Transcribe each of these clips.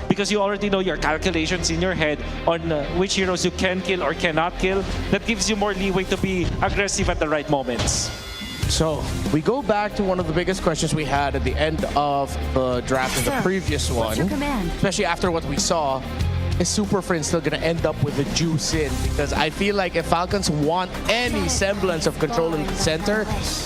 because you already know your calculations in your head on which heroes you can kill or cannot kill. That gives you more leeway to be aggressive at the right moments. So we go back to one of the biggest questions we had at the end of the draft in the previous one, especially after what we saw. Is Super Friend still going to end up with the juice in? Because I feel like if Falcons want any semblance of control in the center,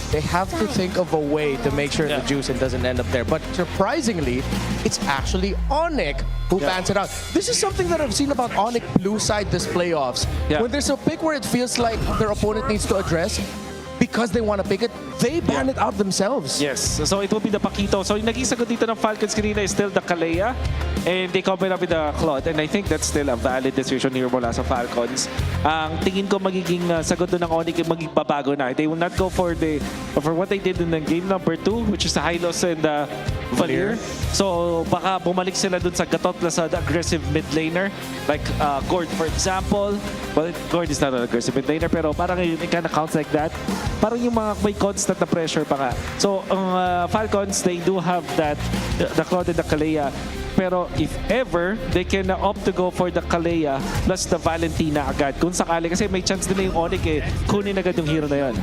they have to think of a way to make sure the juice in doesn't end up there. But surprisingly, it's actually Onic who bans it out. This is something that I've seen about Onic blue side this playoffs. When there's a pick where it feels like their opponent needs to address, because they want to pick it, they ban it out themselves. Yes, so it will be the Paquito. So yung naging sagot dito ng Falcons kanina is still the Kalea, and they combine up with the Claude, and I think that's still a valid decision here mula sa Falcons. Ang tingin ko magiging sagot doon ng Onic ay maging babago na. They will not go for what they did in the game number 2, which is the Hylos and the Valier. So baka bumalik sila dun sa gatot na sa aggressive mid laner, like Gord for example. Well, Gord is not an aggressive mid laner, pero parang it kind of counts like that. Parang yung mga may constant na pressure pa nga. So, ang Falcons, they do have that, the Claude and the Kalea. Pero if ever, they can opt to go for the Kalea plus the Valentina agad. Kung sakali, kasi may chance nila yung Onic kunin agad yung hero na yun.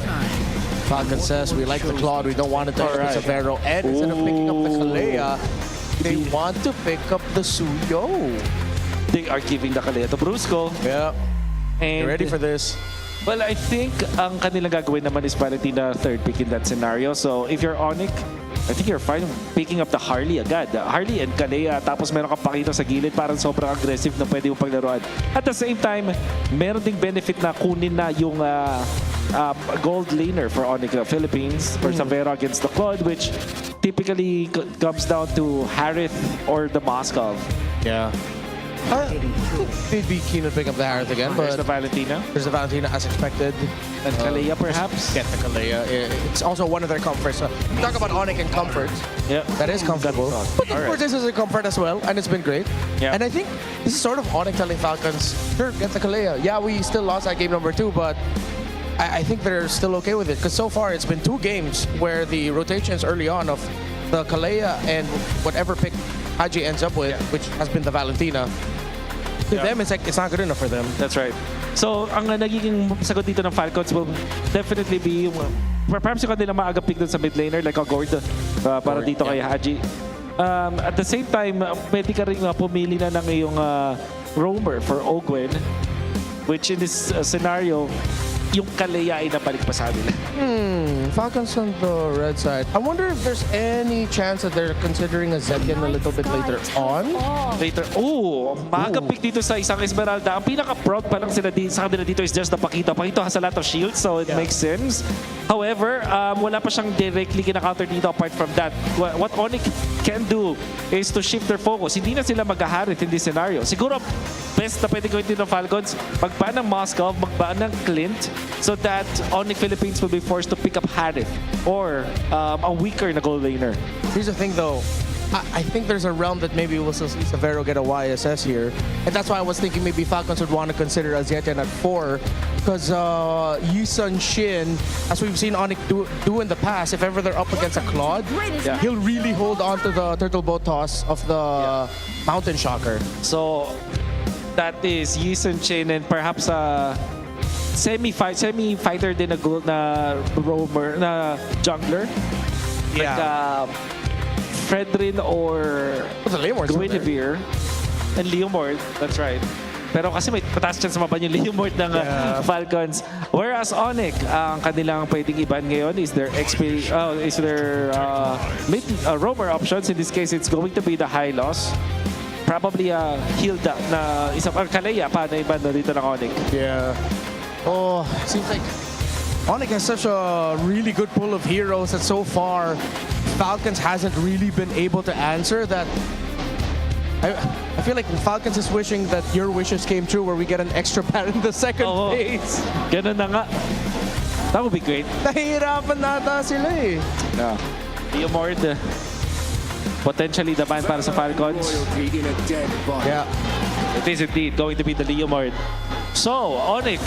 Falcon says, we like the Claude, we don't want it to hurt Severo. And instead of picking up the Kalea, they want to pick up the Suyo. They are giving the Kalea to Brusco. Yeah. And you ready for this? Well, I think ang kanilang gagawin naman is Valentina third pick in that scenario. So if you're Onic, I think you're fine picking up the Harley agad. Harley and Kalea, tapos meron kang Paquito sa gilid, parang sobrang aggressive na pwede mong paglaruan. At the same time, meron ding benefit na kunin na yung gold laner for Onic Philippines for Savera against the Claude, which typically comes down to Harith or the Moskov. Yeah. They'd be keen to pick up the Harith again, but there's the Valentina. There's the Valentina as expected. And Kalea perhaps? Get the Kalea. It's also one of their comforts. Talk about Onic and comfort. Yeah. That is comfortable. But of course, this is a comfort as well, and it's been great. Yeah. And I think this is sort of Onic telling Falcons, sure, get the Kalea. Yeah, we still lost that game number 2, but I think they're still okay with it. Because so far, it's been 2 games where the rotations early on of the Kalea and whatever pick Haji ends up with, which has been the Valentina, to them, it's like it's not good enough for them. That's right. So, ang nagiging sagot dito ng Falcons will definitely be perhaps yung kanilang maaga pick dun sa mid laner like a Gord para dito kay Haji. At the same time, pwede ka rin pumili na ng iyong roamer for Ogwen, which in this scenario, yung Kalea ay nabalik pa sa nila. Falcons on the red side. I wonder if there's any chance that they're considering a Zetian a little bit later on. Maaga pick dito sa isang Esmeralda. Ang pinaka-proud pa lang sila sa kanila dito is just the Paquito. Paquito has a lot of shields, so it makes sense. However, wala pa siyang directly kina-counter dito apart from that. What Onic can do is to shift their focus. Hindi na sila mag-Harith in this scenario. Siguro, best na pwede gawin din ng Falcons, magbaan ng Moskov, magbaan ng Clint, so that Onic Philippines will be forced to pick up Harith or a weaker na gold laner. Here's the thing though, I think there's a realm that maybe we'll see Severo get a YSS here. And that's why I was thinking maybe Falcons would want to consider Azetian at 4. Because Yisun Shin, as we've seen Onic do in the past, if ever they're up against a Claude, he'll really hold on to the turtle boat toss of the Mountain Shocker. So, that is Yisun Shin and perhaps semi-fighter din na gold na roamer, na jungler. Like Fredrin or Guinevere and Leomord, that's right. Pero kasi may pataas chance maban yung Leomord ng Falcons. Whereas Onic, ang kanilang pwedeng iban ngayon is their mid roamer options. In this case, it's going to be the Hylos. Probably Hilda na isang Kalea pa na iban dito ng Onic. Yeah. Oh, seems like Onic has such a really good pool of heroes that so far Falcons hasn't really been able to answer that. I feel like Falcons is wishing that your wishes came true where we get an extra bat in the second phase. Ganun na nga. That would be great. Nahihirapan nata sila eh. Yeah. Leomord, potentially the ban para sa Falcons. Yeah. It is indeed going to be the Leomord. So, Onic,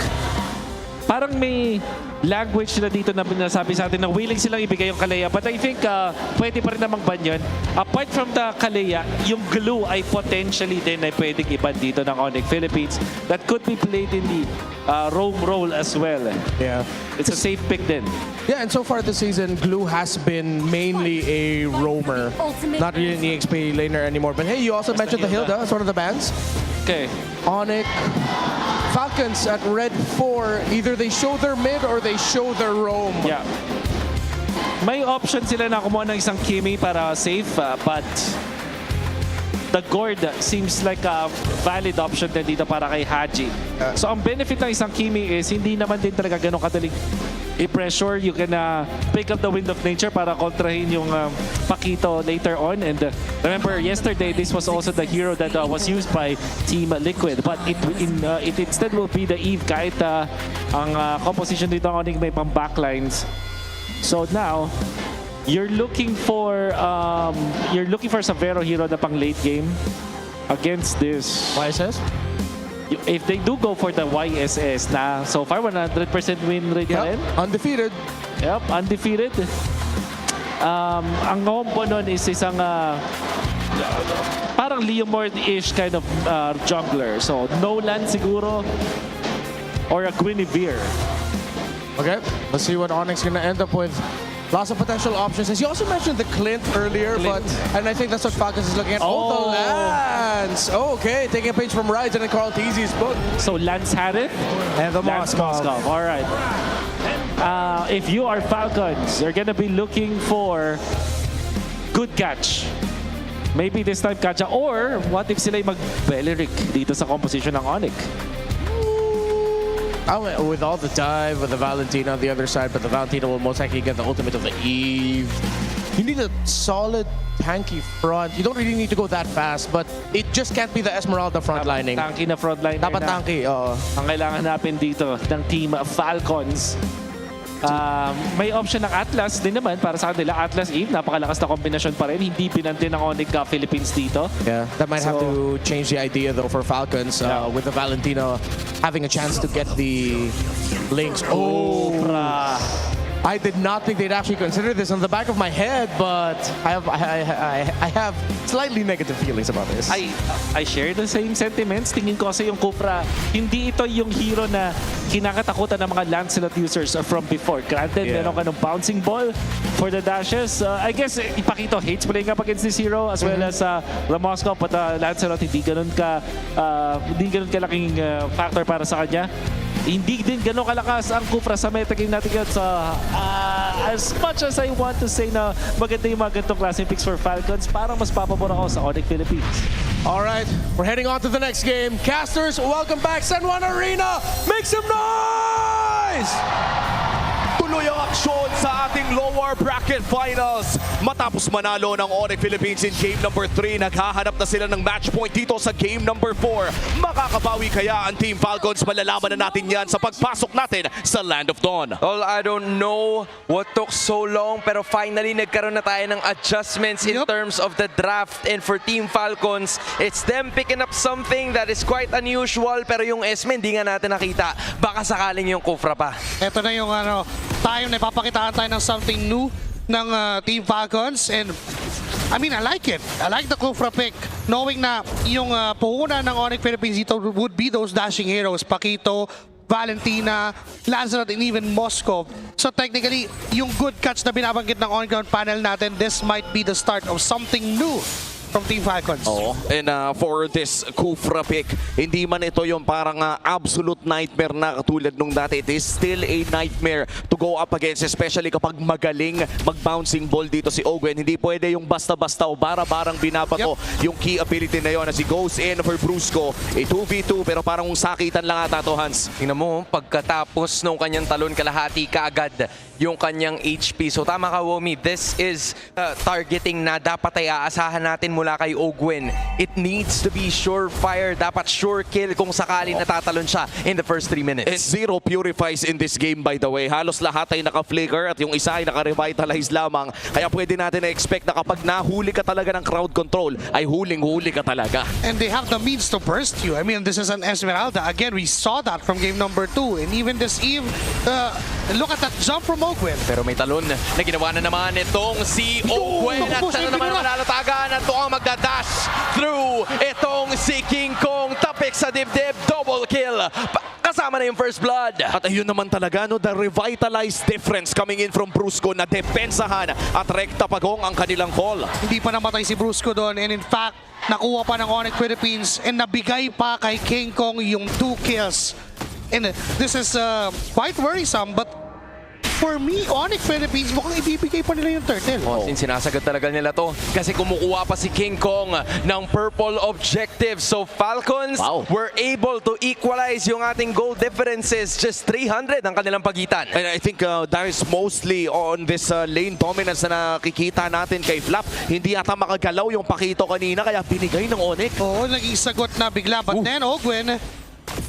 parang may language nila dito na nasabi sa atin na willing silang ibigay yung Kalea. But I think pwede pa rin namang ban yun. Apart from the Kalea, yung glue ay potentially din ay pwedeng iban dito ng Onic Philippines. That could be played in the roam role as well. Yeah. It's a safe pick then. Yeah, and so far this season, Glue has been mainly a roamer. Not really an EXP laner anymore. But hey, you also mentioned the Hilda as one of the bans. Okay. Onic. Falcons at red 4, either they show their mid or they show their roam. Yeah. May option sila na kumuha ng isang Kimi para safe, but the Gord seems like a valid option din dito para kay Haji. So ang benefit ng isang Kimi is hindi naman din talaga ganun kadaling i-pressure. You can pick up the wind of nature para kontrahin yung Pakito later on. And remember, yesterday, this was also the hero that was used by Team Liquid. But it instead will be the Eve kahit ang composition dito ng Onic may pang backlines. So now, you're looking for Savero hero na pang late game against this. YSS? If they do go for the YSS na so far 100% win rate pa rin. Undefeated. Yep, undefeated. Ang combo nun is isang parang Leomord-ish kind of jungler. So Nolan siguro or a Guinevere. Okay, let's see what Onyx gonna end up with. Lots of potential options. As you also mentioned the Clint earlier, and I think that's what Falcons is looking at. Oh, the Lance! Oh, okay, taking a page from Rides and Carl Teasy's book. So Lance had it? And the Moskov. All right. If you are Falcons, you're gonna be looking for good catch. Maybe this time catch. Or what if sila'y mag-Beleric dito sa composition ng Onic? With all the dive with the Valentina on the other side, but the Valentina will most likely get the ultimate of the Eve. You need a solid tanky front. You don't really need to go that fast, but it just can't be the Esmeralda frontlining. Tanky na frontline. Dapat tanky, ang kailangan natin dito ng Team Falcons. May option ng Atlas din naman para sa kanila. Atlas Eve, napakalakas na kombinasyon pa rin. Hindi pinantin ng Onic Philippines dito. Yeah, that might have to change the idea though for Falcons with the Valentina having a chance to get the links. Oh, I did not think they'd actually consider this on the back of my head, but I have slightly negative feelings about this. I share the same sentiments. Tingin ko kasi yung Cupra, hindi ito yung hero na kinakatakutan ng mga Lancelot users from before. Granted, meron ka ng bouncing ball for the dashes. I guess Ipakito hates playing up against this hero as well as Ramoskov, but Lancelot hindi ganun kalaking factor para sa kanya. Hindi din gano'ng kalakas ang Cupra sa metagame natin yun. So, as much as I want to say na maganda yung mga ganitong klaseng picks for Falcons, parang mas papabor ako sa Onic Philippines. Alright, we're heading on to the next game. Casters, welcome back. San Juan Arena, make some noise! Tuloy ang aksyon sa ating lower bracket finals. Matapos manalo ng Onic Philippines in game number 3, naghahanap na sila ng match point dito sa game number 4. Makakabawi kaya ang Team Falcons? Malalaman na natin yan sa pagpasok natin sa Land of Dawn. Well, I don't know what took so long, pero finally nagkaroon na tayo ng adjustments in terms of the draft. And for Team Falcons, it's them picking up something that is quite unusual, pero yung Esme hindi nga natin nakita. Baka sakaling yung Kufra pa. Ito na yung time na ipapakitaan tayo ng something new ng Team Falcons, and I mean, I like it. I like the Kufra pick, knowing na yung puhunan ng Onic Philippines dito would be those dashing heroes, Pakito, Valentina, Lancelot, and even Moskov. So technically, yung good catch na binabanggit ng on-ground panel natin, this might be the start of something new from Team Falcons. Oh, and for this Kufra pick, hindi man ito yung parang absolute nightmare na katulad nung dati. It is still a nightmare to go up against, especially kapag magaling mag-bouncing ball dito si Ogwen. Hindi pwede yung basta-basta o bara-barang binabato yung key ability na yon as he goes in for Brusco. A 2v2 pero parang sakitan lang ata to, Hans. Tingnan mo, pagkatapos nung kanyang talon, kalahati kaagad yung kanyang HP. So tama ka, Womi, this is targeting na dapat ay aasahan natin mula kay Ogwen. It needs to be surefire, dapat sure kill kung sakali natatalon siya in the first 3 minutes. And zero purifies in this game, by the way. Halos lahat ay naka-flicker at yung isa ay naka-revitalize lamang. Kaya pwede natin na-expect na kapag nahuli ka talaga ng crowd control, ay huling-huli ka talaga. And they have the means to burst you. I mean, this is an Esmeralda. Again, we saw that from game number 2. And even this Eve, look at that jump from Ogwen. Pero may talon na ginawa na naman itong si Ogwen at naku po, siya na naman siyempre na. malalatagan at ito ang magdadash through itong si King Kong. Tapik sa dibdib, double kill. Kasama na yung first blood. At ayun naman talaga, no, the revitalized difference coming in from Brusco na depensahan at rekta pagong ang kanilang call. Hindi pa namatay si Brusco doon, and in fact, nakuha pa ng Onic Philippines and nabigay pa kay King Kong yung 2 kills. And this is quite worrisome, but for me, Onic Philippines mukhang ibibigay pa nila yung turtle. Since sinasagad talaga nila to kasi kumukuha pa si King Kong ng purple objective. So Falcons were able to equalize yung ating goal differences. Just 300 ang kanilang pagitan. And I think that is mostly on this lane dominance na nakikita natin kay Flap. Hindi ata makagalaw yung Pakito kanina kaya binigay ng Onic. Oo, naging sagot na bigla. But then Ogwen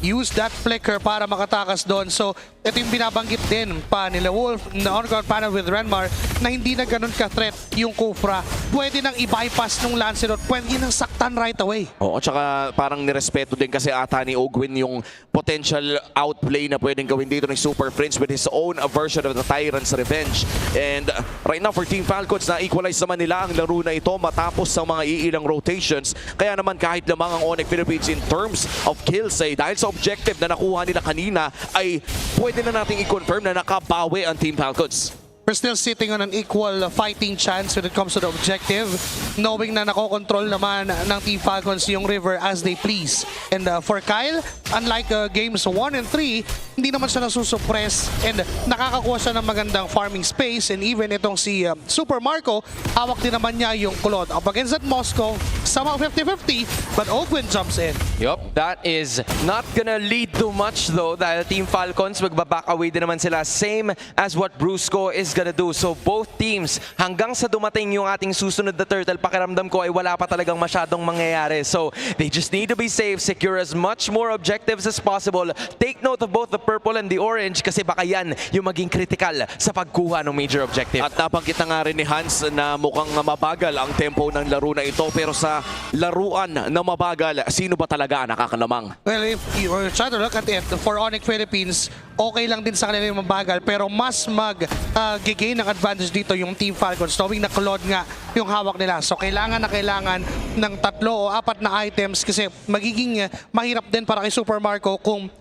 use that flicker para makatakas doon. So, ito yung binabanggit din pa nila Wolf na on-ground panel with Renmar na hindi na ganun ka-threat yung Kufra. Pwede nang i-bypass nung Lancelot. Pwede nang saktan right away. Oo, tsaka parang nirespeto din kasi ata ni Ogwen yung potential outplay na pwedeng gawin dito ng Super Prince with his own version of the Tyrant's Revenge. And right now for Team Falcons, na-equalize naman nila ang laro na ito matapos ang mga iilang rotations. Kaya naman kahit lamang ang Onic Philippines in terms of kills dahil sa objective na nakuha nila kanina ay pwede na nating i-confirm na nakabawi ang Team Falcons. We're still sitting on an equal fighting chance when it comes to the objective, knowing na nakokontrol naman ng Team Falcons yung river as they please. And for Kyle, unlike games 1 and 3, hindi naman siya nasusuppress and nakakakuha siya ng magandang farming space. And even itong si Super Marco, hawak din naman niya yung Claude. Up against that Moscow, somehow 50-50, but Ogwen jumps in. Yup, that is not gonna lead to much though dahil Team Falcons magbaback away din naman sila. Same as what Brusco is gonna do. So both teams, hanggang sa dumating yung ating susunod na turtle, pakiramdam ko ay wala pa talagang masyadong mangyayari. So they just need to be safe, secure as much more objectives as possible. Take note of both the purple and the orange kasi baka yan yung maging critical sa pagkuha ng major objective. At nabanggit na nga rin ni Hans na mukhang mabagal ang tempo ng laro na ito pero sa laruan na mabagal, sino ba talaga ang nakakalamang? Well, if you try to look at it, for Onic Philippines, okay lang din sa kanila yung mabagal, pero mas mag-gain ng advantage dito yung Team Falcons, knowing na Claude nga yung hawak nila. So kailangan ng 3 o 4 na items kasi magiging mahirap din para kay Super Marco kung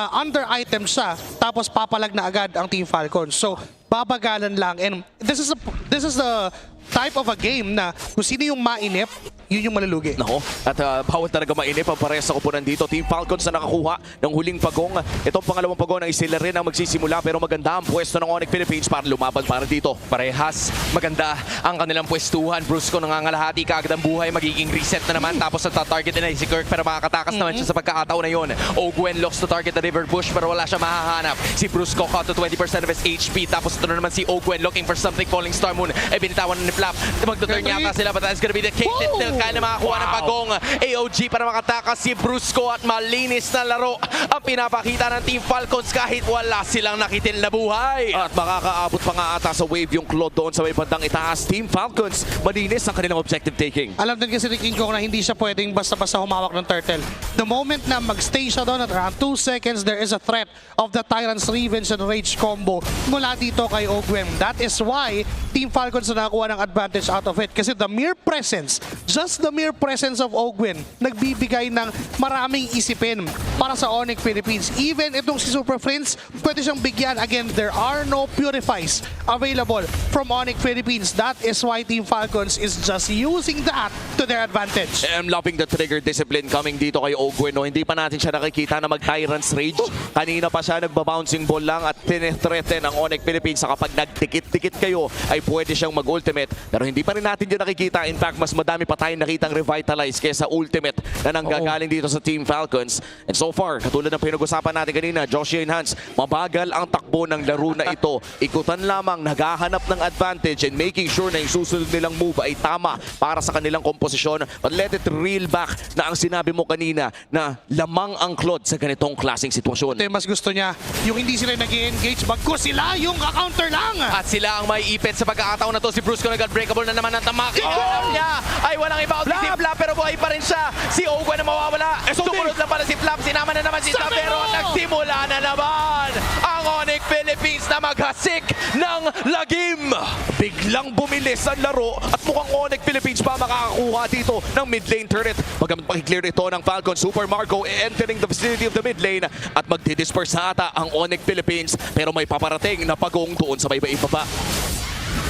under item siya tapos papalag na agad ang Team Falcons. So babagalan lang, and this is the type of a game na kung sino yung mainip, yun yung malulugi. Nako, at bawat talaga mainip ang parehas sa kupunan dito. Team Falcons na nakakuha ng huling pagong. Itong pangalawang pagong ng sila rin ang magsisimula pero maganda ang pwesto ng Onic Philippines para lumaban para dito. Parehas, maganda ang kanilang pwestuhan. Brusco nangangalahati kaagad ang buhay, magiging reset na naman. Tapos nagta-target na si Kirk pero makakatakas naman siya sa pagkakataon na yun. Ogwen looks to target the river bush pero wala siya mahahanap. Si Brusco caught to 20% of his HP. Tapos ito na naman si Ogwen looking for something. Falling Star Moon. Binitawan na ni Flap. Magtuturn yata sila but that's gonna be the case. Still kaya na makakuha ng pagong AOG para makatakas si Brusco at malinis na laro ang pinapakita ng Team Falcons kahit wala silang nakitil na buhay. At makakaabot pa nga ata sa wave yung Claude doon sa may bandang itaas. Team Falcons, malinis ang kanilang objective taking. Alam din kasi ni King Kong na hindi siya pwedeng basta-basta humawak ng turtle. The moment na mag-stay siya doon at around 2 seconds, there is a threat of the Tyrant's Revenge and Rage combo mula dito kay Ogwen. That is why Team Falcons na nakakuha ng advantage out of it. Kasi the mere presence, just the mere presence of Ogwen, nagbibigay ng maraming isipin para sa Onic Philippines. Even itong si Super Prince, pwede siyang bigyan. Again, there are no purifies available from Onic Philippines. That is why Team Falcons is just using that to their advantage. I'm loving the trigger discipline coming dito kay Ogwen. No? Hindi pa natin siya nakikita na mag-Tyrant's Rage. Kanina pa siya nagba-bouncing ball lang at tinethreaten ang Onic Philippines sa kapag nagdikit-dikit kayo ay pwede siyang mag-ultimate. Pero hindi pa rin natin yun nakikita. In fact, mas madami pa tayong nakitang revitalize kaysa ultimate na nanggagaling dito sa Team Falcons. And so far, katulad ng pinag-usapan natin kanina, Joshua and Hans, mabagal ang takbo ng laro na ito. Ikutan lamang, naghahanap ng advantage and making sure na yung susunod nilang move ay tama para sa kanilang komposisyon. But let it reel back na ang sinabi mo kanina na lamang ang Claude sa ganitong klaseng sitwasyon. Ito yung mas gusto niya, yung hindi sila nag-engage, bagko sila yung ka-counter lang. At sila ang may ipit sa pagkakataon na to. Si Brusco Unbreakable na naman ang tamak. Alam niya ay walang iba kundi si Flap, pero buhay pa rin siya. Si Ogwen na mawawala. Sumunod lang pala si Flap. Sinama na naman si Savero at nagsimula na naman ang Onic Philippines na maghasik ng lagim. Biglang bumilis ang laro at mukhang Onic Philippines pa makakakuha dito ng mid lane turret. Pagkamit pakiclear ito ng Falcons, Super Marco entering the vicinity of the mid lane at magdidisperse ata ang Onic Philippines, pero may paparating na pagong doon sa may ibaba.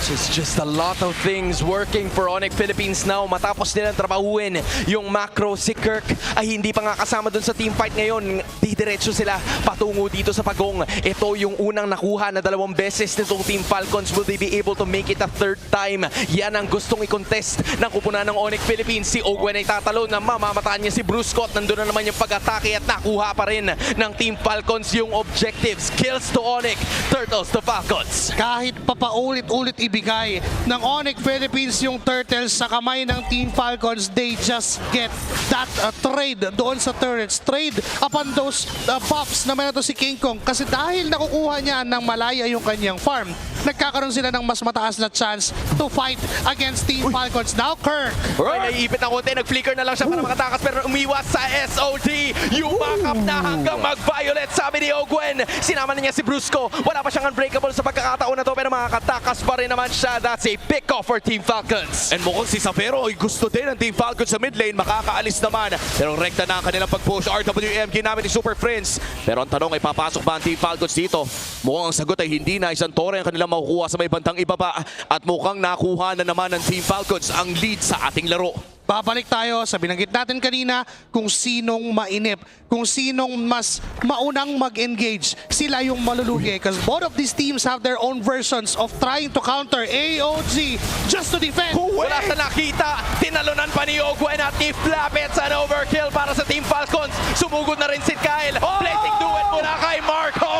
Just a lot of things working for Onic Philippines now. Matapos nilang trabahuin yung macro, si Kirk ay hindi pa nga kasama dun sa team fight ngayon. Didiretso sila patungo dito sa pagong. Ito yung unang nakuha na 2 beses nitong Team Falcons. Will they be able to make it a 3rd time? Yan ang gustong i-contest ng kupunan ng Onic Philippines. Si Ogwen ay tatalo na mamamataan niya si Bruce Scott. Nandun na naman yung pag-atake at nakuha pa rin ng Team Falcons yung objectives. Kills to Onic, Turtles to Falcons. Kahit papaulit-ulit ibigay ng Onic Philippines yung turtles sa kamay ng Team Falcons, they just get that trade doon sa turrets. Trade upon those buffs na meron to si King Kong, kasi dahil nakukuha niya ng malaya yung kanyang farm, nagkakaroon sila ng mas mataas na chance to fight against Team Falcons. Now Kirk! Ay, naiipit ng konti, nag-flicker na lang siya para makatakas, pero umiwas sa SOD. Yung backup na hanggang mag-violet, sabi ni Ogwen. Sinama na niya si Brusco. Wala pa siyang unbreakable sa pagkakataon na to, pero makakatakas pa rin naman siya. That's a pick-off for Team Falcons. And mukhang si Savero ay gusto din ng Team Falcons sa mid lane, makakaalis naman. Pero rekta na ang kanilang pag-push. RWM ginamit ni Super Friends. Pero ang tanong ay papasok ba ang Team Falcons dito? Mukhang ang sagot ay hindi na. Isang tore ang kanilang makukuha sa may bandang ibaba. At mukhang nakuha na naman ng Team Falcons ang lead sa ating laro. Babalik tayo sa binanggit natin kanina kung sinong mainip, kung sinong mas maunang mag-engage. Sila yung malulugi because both of these teams have their own versions of trying to counter AOG just to defend. Wala sa nakita, tinalunan pa ni Ogwen at ni Flap. It's an overkill para sa Team Falcons. Sumugod na rin si Kyle. Blazing duet muna kay Marco.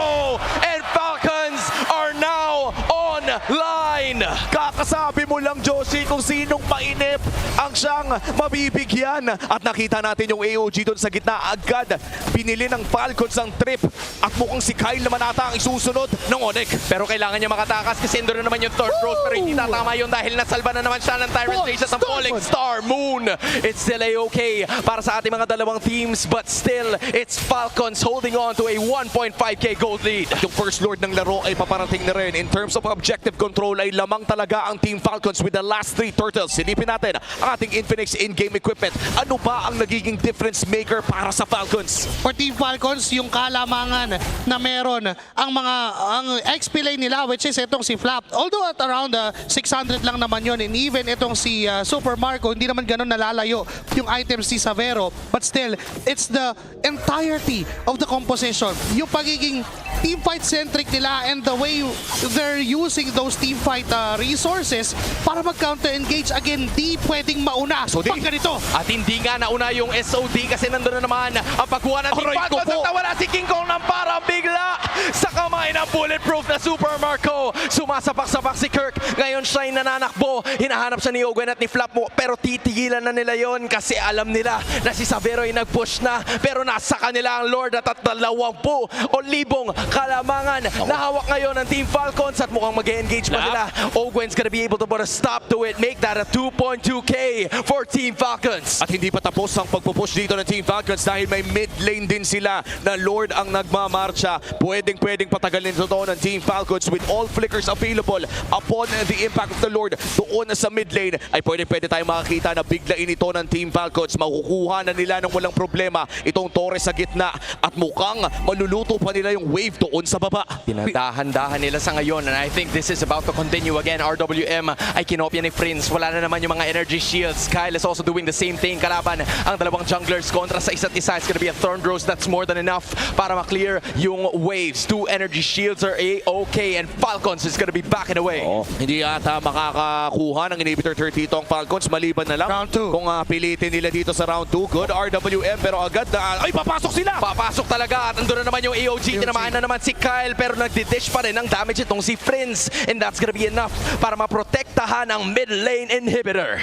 And Falcons are now online. Kakasabi mo lang, Josie, kung sinong mainip ang siyang mabibigyan. At nakita natin yung AOG doon sa gitna. Agad binili ng Falcons ang trip. At mukhang si Kyle naman ata ang isusunod ng Onic. Pero kailangan niya makatakas kasi doon na naman yung third rose, pero hindi tatama yun dahil nasalba na naman siya ng Tyrant Station ng Falling Star Moon. It's still a-okay para sa ating mga dalawang teams, but still, it's Falcons holding on to a 1.5k gold lead. Yung first lord ng laro ay paparating na rin. In terms of objective control ay lamang talaga ang Team Falcons with the last 3 turtles. Silipin natin ang ating Infinix in-game equipment. Ano ba ang nagiging difference maker para sa Falcons? For Team Falcons, yung kalamangan na meron ang XP lane nila, which is itong si Flap. Although at around 600 lang naman yun, and even itong si Super Marco, hindi naman ganun nalalayo yung items si Savero. But still, it's the entirety of the composition. Yung pagiging team fight centric nila and the way they're using those team fight resources para mag-counter engage. Again, di pwedeng mauna pag ganito. At hindi nga nauna yung SOD kasi nandun na naman ang pagkuha ng Team Falcons at nawala si King Kong ng parang bigla sa kamay ng bulletproof na Super Marco. Sumasapak-sapak si Kirk. Ngayon siya ay nananakbo. Hinahanap siya ni Ogwen at ni Flap mo, pero titigilan na nila yon kasi alam nila na si Savero ay nag-push na, pero nasa kanila ang Lord at 20,000 kalamangan na hawak ngayon ng Team Falcons at mukhang mag-engage pa nila. Ogwen's gonna be able to put a stop to it, make that a 2.2k for Team Falcons. At hindi pa tapos ang pagpupush dito ng Team Falcons dahil may mid lane din sila na Lord ang nagmamarcha. Pwedeng patagalin ito ng Team Falcons with all flickers available upon the impact of the Lord. Doon sa mid lane ay pwede tayo makakita na biglain ito ng Team Falcons. Makukuha na nila ng walang problema itong Torres sa gitna at mukhang maluluto pa nila yung wave doon sa baba. Dinadahan-dahan nila sa ngayon, and I think this is about to continue again. RWM ay kinopya ni Prince. Wala na naman yung mga energy shields. Kyle is also doing the same thing. Kalaban ang dalawang junglers kontra sa isa't isa. It's gonna be a Thorn Rose that's more than enough para maklear yung waves. 2 energy shields are a-okay, and Falcons is gonna be backing away. Hindi ata makakakuha ng inhibitor 30 itong Falcons maliban na lang Round 2. kung pilitin nila dito sa round 2. Good RWM pero agad na ay papasok sila. Papasok talaga at andun na naman yung AOG. Tinamaan na naman si Kyle pero nagdidish pa rin ng damage itong si Prince, and that's gonna be enough para maprotektahan ang mid lane inhibitor.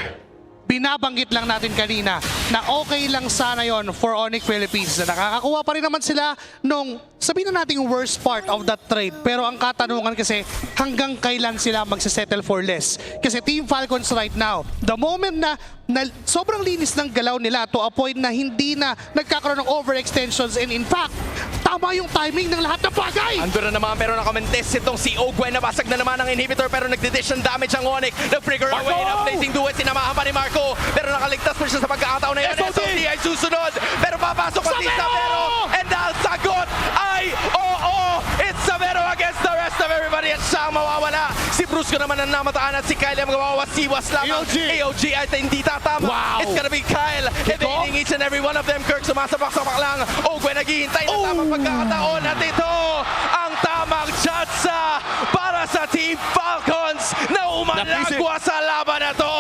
Binabanggit lang natin kanina na okay lang sana yon for Onic Philippines. Na nakakakuha pa rin naman sila nung sabihin na natin yung worst part of that trade. Pero ang katanungan kasi hanggang kailan sila magsisettle for less. Kasi Team Falcons right now, the moment na sobrang linis ng galaw nila to a point na hindi na nagkakaroon ng overextensions, and in fact, tama yung timing ng lahat ng bagay. Ando na naman pero nakamentes itong si Ogwen. Nabasag na naman ang inhibitor pero nagdidish ng damage ang Onic. Nag-trigger away na placing duet. Sinamahan pa ni Marco pero nakaligtas pa siya sa pagkakataon na yun. SOD ay susunod pero papasok ang si Savero and ang sagot ay oo! It's Savero against the rest of everybody at siya ang mawawala. Si Brusco naman ang namataan at si Kyle ang mawawasiwas lamang. AOG ay hindi tatama. Wow. It's gonna be Kyle evading each and every one of them. Kirk sumasapak-sapak lang. Ogwen naghihintay na tamang pagkakataon at ito ang tamang tsansa para sa Team Falcons na umalagwa sa laban na to.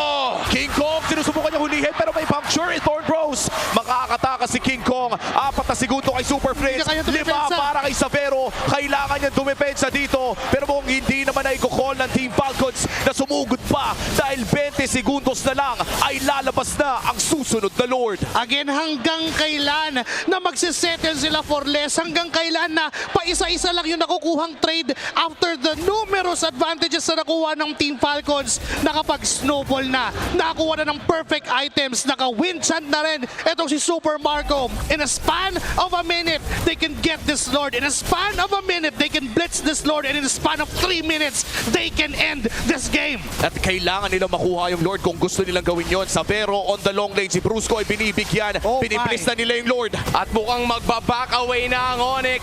King Kong, sinusubukan niya hulihin pero may puncture. Thorn Bros. Makakataka si King Kong. 4 na segundo kay Super Prince. 5 para kay Savero. Kailangan niya dumepensa dito. Pero kung hindi naman ay kukol ng Team Falcons na sumugod pa dahil 20 segundos na lang ay lalabas na ang susunod na Lord. Again, hanggang kailan na magsisettle sila for less? Hanggang kailan na paisa-isa lang yung nakukuhang trade after the numerous advantages na nakuha ng Team Falcons? Nakapag-snowball na, nakakuha na ng perfect items, naka-win chant na rin itong si Super Marco. In a span of a minute, they can get this Lord. In a span of a minute, they can blitz this Lord. And in a span of 3 minutes, they can end this game. At kailangan nila makuha yung Lord kung gusto nilang gawin yon. Savero on the long lane. Si Brusco ay binibigyan. Piniplis na nila yung Lord. At mukhang magbaback away na ang Onic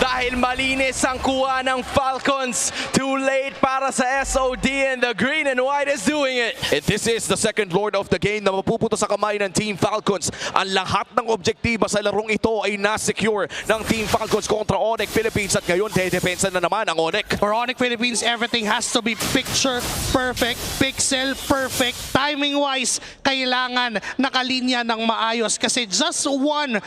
dahil malinis ang kuha ng Falcons. Too late para sa SOD and the green and white is doing it. And this is the second Lord of the game na mapupunta sa kamay ng Team Falcons. Ang lahat ng objektiba sa larong ito ay na-secure ng Team Falcons kontra Onic Philippines at ngayon dedepensa na naman ang Onic. For Onic Philippines, everything has to be picture perfect, pixel perfect, timing-wise, kailangan nakalinya ng maayos kasi just one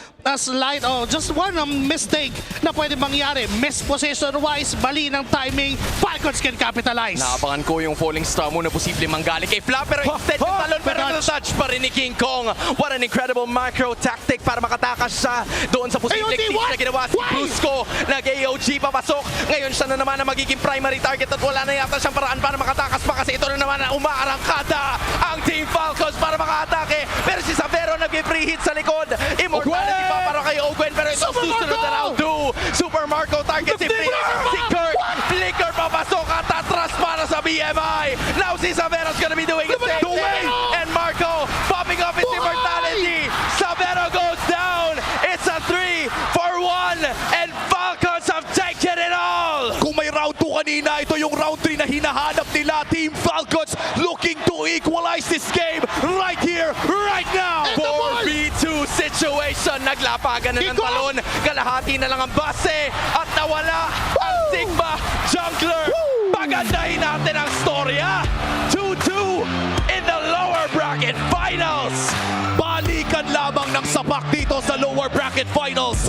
mistake na pwede mangyari, misposition-wise, mali ng timing, Falcons can capitalize. Naabangan ko yung falling star muna posible manggaling kay Fla pero instead yung talon pero touch pa rin ni King Kong. What an incredible macro tactic para makatakas siya doon sa posibleng AOG, click na ginawa si Brusco. Nag-AOG papasok. Ngayon siya na naman ang magiging primary target at wala na yata siyang paraan para makatakas pa kasi ito na naman ang umaarangkada ang Team Falcons para makaatake. Pero si Savero nag-free hit sa likod. Immortality pa para kay Ogwen pero ito susunod na round 2. Super Marco target si Free. Si Kirk. Flicker papasok at atras para sa BMI. Now si Savero's gonna be doing the same thing. And Marco popping off his immortality. Savero goes down. It's a 3-for-1 and Falcons have taken it all. Kung may round 2 kanina, ito yung round 3 na hinahanap nila. Team Falcons looking to equalize this game right here, right now. 4v2 situation. Naglapagan na ng talon. Kalahati na lang ang base at nawala ang Sigma Jungler. Pagandahin natin ang storya. 2-2 in the lower bracket finals. Balikan lamang ng sapak dito sa lower bracket finals.